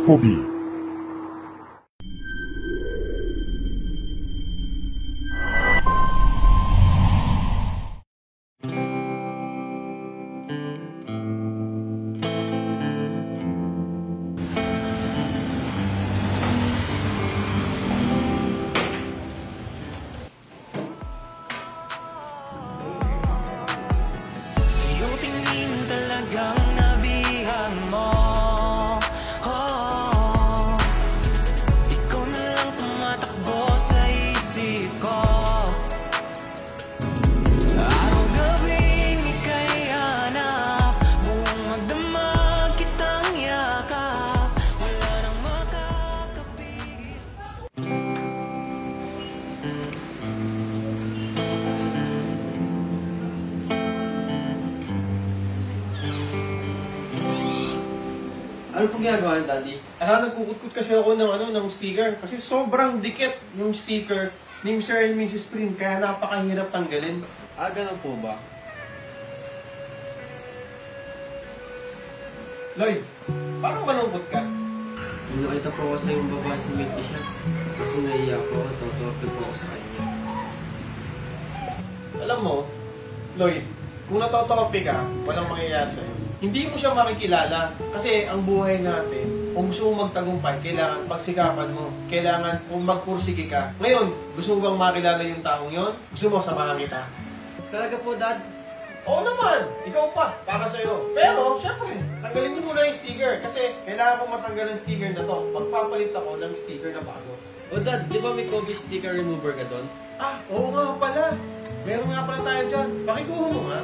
Pogi. Ano pong ginagawa niyo, Daddy? Nagkukutkut kasi ako ng sticker. Kasi sobrang dikit yung sticker ni Mr. and Mrs. Prim, kaya napakahirap tanggalin. Ganun po ba? Lloyd, parang malungkot ka. Nung nakita po ako sa yung babae sa meet siya. Kasi naiiyak ko, totoo po ako sa kanya. Alam mo, Lloyd, kung natotopi ka, walang mangyayari sa'yo. Hindi mo siya makikilala kasi ang buhay natin, kung gusto mong magtagumpay, kailangan pagsikapan mo. Kailangan kung magpursige ka. Ngayon, gusto mo bang makilala yung taong yon? Gusto mo samahan kita? Talaga po, Dad? Oo naman! Ikaw pa, para sa'yo. Pero, syempre, tanggalin mo muna yung sticker kasi kailangan ko matanggal ang sticker na to. Pagpapalit ako ng sticker na bago. O Dad, di ba may Kobe sticker remover ka doon? Oo nga pala. Meron nga pala tayo dyan. Pakikuha mo nga.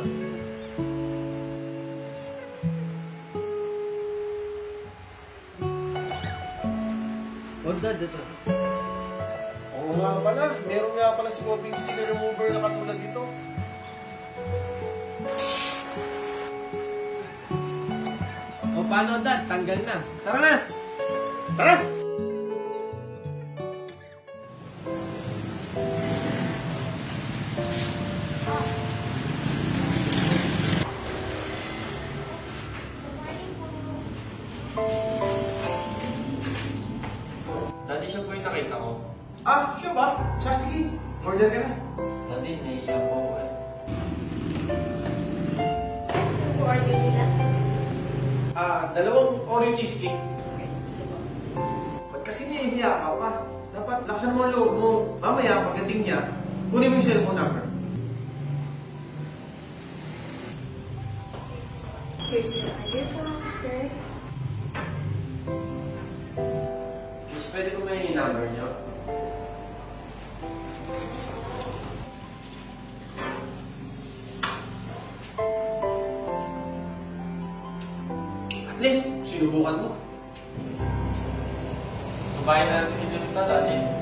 O Dad, ito. Oo nga pala. Meron nga pala si Kobe sticker remover na katulad ito. O paano, Dad? Tanggal na. Tara na! Tara! Daddy, siya po yung nakita ko. Siya ba? Siya, sige. Order ka na. Daddy, naiiyak po ako eh. Order nila. Dalawang Oreo cheesecake. Ba't kasi nahihiya ka pa? Dapat laksan mo ang loob mo. Mamaya, pagdating niya, kunin mo yung cellphone number. Here's your order transfer. Miss, pwede ko may number niyo? At least, sinubukan mo. Subayin natin yung Daddy.